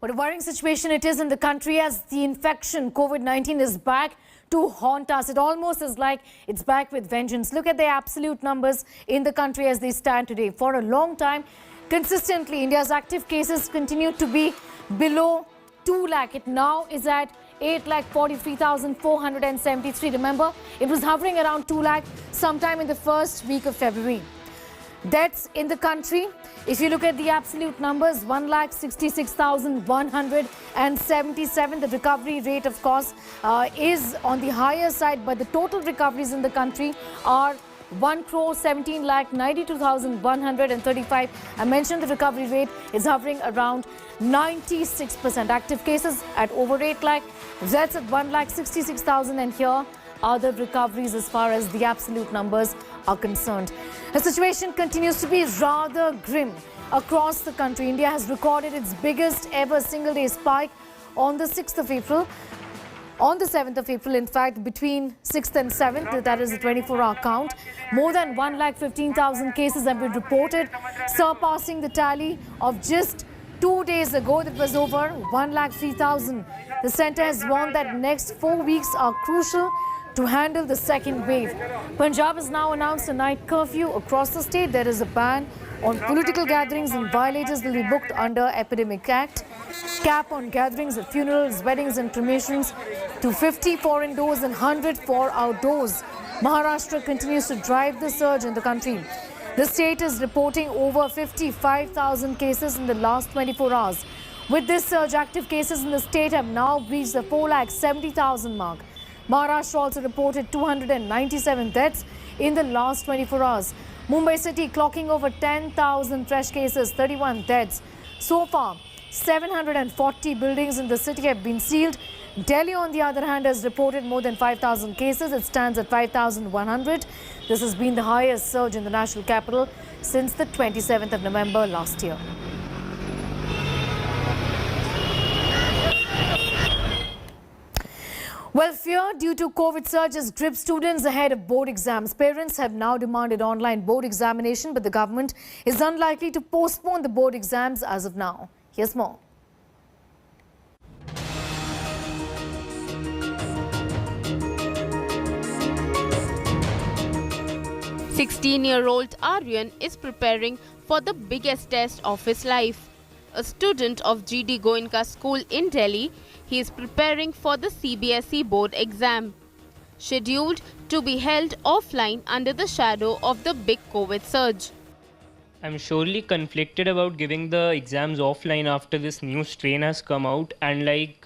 What a worrying situation it is in the country as the infection, COVID-19, is back to haunt us. It almost is like it's back with vengeance. Look at the absolute numbers in the country as they stand today. For a long time, consistently, India's active cases continue to be below 2 lakh. It now is at 8,43,473. Remember, it was hovering around 2 lakh sometime in the first week of February. Deaths in the country, if you look at the absolute numbers, 1,66,177. The recovery rate, of course, is on the higher side, but the total recoveries in the country are 1,17,92,135. I mentioned the recovery rate is hovering around 96%. Active cases at over 8 lakh, deaths at 1,66,000, and here are the recoveries as far as the absolute numbers are concerned. The situation continues to be rather grim across the country. India has recorded its biggest ever single-day spike on the 6th of April. On the 7th of April, in fact, between 6th and 7th, that is the 24-hour count, more than 1,15,000 cases have been reported, surpassing the tally of just 2 days ago that was over 1,03,000. The centre has warned that next 4 weeks are crucial to handle the second wave. Punjab has now announced a night curfew across the state. There is a ban on political gatherings and violators will be booked under Epidemic Act. Cap on gatherings at funerals, weddings and cremations to 50 for indoors and 100 for outdoors. Maharashtra continues to drive the surge in the country. The state is reporting over 55,000 cases in the last 24 hours. With this surge, active cases in the state have now reached the 4,70,000 mark. Maharashtra also reported 297 deaths in the last 24 hours. Mumbai city clocking over 10,000 fresh cases, 31 deaths. So far, 740 buildings in the city have been sealed. Delhi, on the other hand, has reported more than 5,000 cases. It stands at 5,100. This has been the highest surge in the national capital since the 27th of November last year. Well, fear due to COVID surge has gripped students ahead of board exams. Parents have now demanded online board examination, but the government is unlikely to postpone the board exams as of now. Here's more. "16-year-old Aryan is preparing for the biggest test of his life. A student of GD Goenka School in Delhi, he is preparing for the CBSE board exam, scheduled to be held offline under the shadow of the big COVID surge. I'm surely conflicted about giving the exams offline after this new strain has come out, and it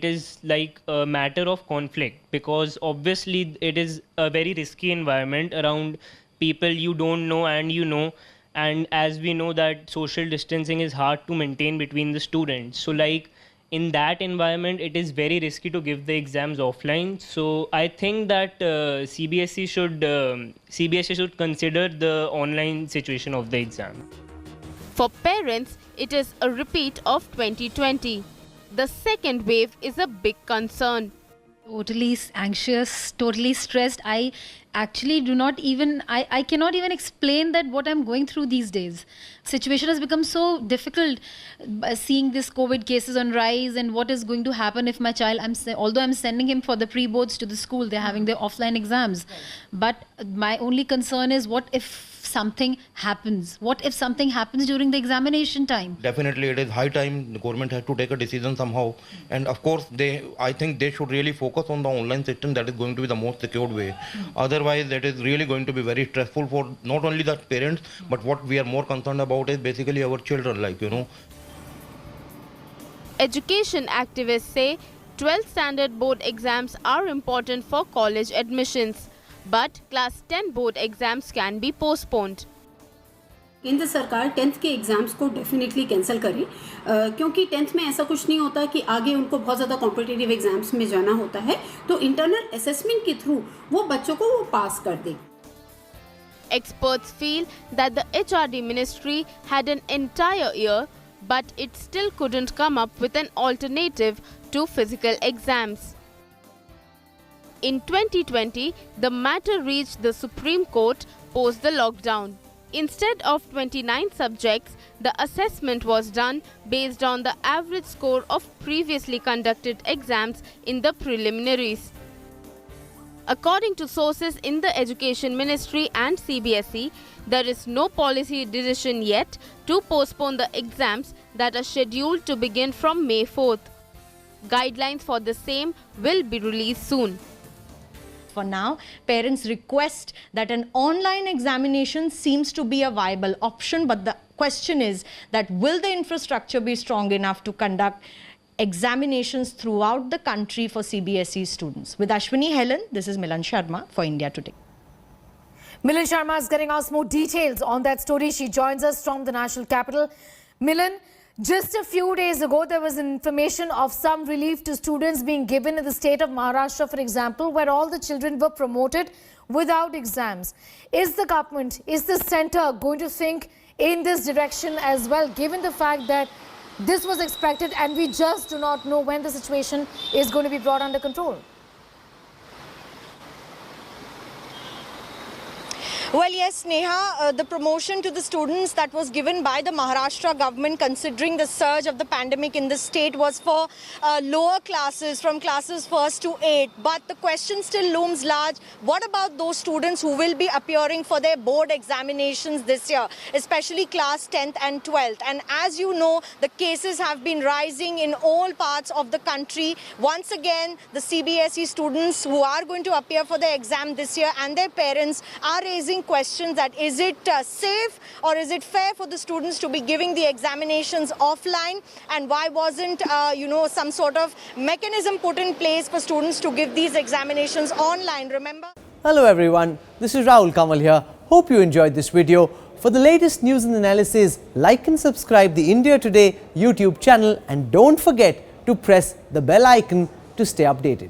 is like a matter of conflict, because obviously it is a very risky environment around people you don't know and you know, and as we know that social distancing is hard to maintain between the students. So in that environment, it is very risky to give the exams offline. So I think that CBSE should consider the online situation of the exam. For parents, it is a repeat of 2020. The second wave is a big concern. Totally anxious, totally stressed. I actually I cannot even explain that what I'm going through these days. Situation has become so difficult, seeing this COVID cases on rise, and what is going to happen if my child, although I'm sending him for the pre-boards to the school, they're having their offline exams. But my only concern is, what if something happens? What if something happens during the examination time? Definitely, it is high time the government has to take a decision somehow. And of course, I think they should really focus on the online system. That is going to be the most secured way. Otherwise, it is really going to be very stressful for not only the parents, but what we are more concerned about is basically our children, Education activists say 12th standard board exams are important for college admissions, but class 10 board exams can be postponed. केंद्र सरकार 10th के exams को definitely cancel करे, क्योंकि 10th में ऐसा कुछ नहीं होता कि आगे उनको बहुत ज़्यादा कॉम्पिटिटिव एग्जाम्स में जाना होता है, तो इंटरनल असेसमेंट के थ्रू वो बच्चों को वो पास कर दे. Experts feel that the HRD ministry had an entire year, but it still couldn't come up with an alternative to physical exams. In 2020, the matter reached the Supreme Court post the lockdown. Instead of 29 subjects, the assessment was done based on the average score of previously conducted exams in the preliminaries. According to sources in the Education Ministry and CBSE, there is no policy decision yet to postpone the exams that are scheduled to begin from May 4th. Guidelines for the same will be released soon. For now, parents request that an online examination seems to be a viable option, but the question is that will the infrastructure be strong enough to conduct examinations throughout the country for CBSE students? With Ashwini Helen, this is Milan Sharma for India Today. Milan Sharma is getting us more details on that story. She joins us from the national capital. Milan, just a few days ago, there was information of some relief to students being given in the state of Maharashtra, for example, where all the children were promoted without exams. Is the government, is the centre going to think in this direction as well, given the fact that this was expected and we just do not know when the situation is going to be brought under control? Well, yes, Neha, the promotion to the students that was given by the Maharashtra government considering the surge of the pandemic in the state was for lower classes, from classes 1st to 8th. But the question still looms large. What about those students who will be appearing for their board examinations this year, especially class 10th and 12th? And as you know, the cases have been rising in all parts of the country. Once again, the CBSE students who are going to appear for the exam this year and their parents are raising questions that is it safe or is it fair for the students to be giving the examinations offline, and why wasn't some sort of mechanism put in place for students to give these examinations online? Remember? Hello everyone, this is Rahul Kamal here. Hope you enjoyed this video. For the latest news and analysis, like and subscribe the India Today YouTube channel, and don't forget to press the bell icon to stay updated.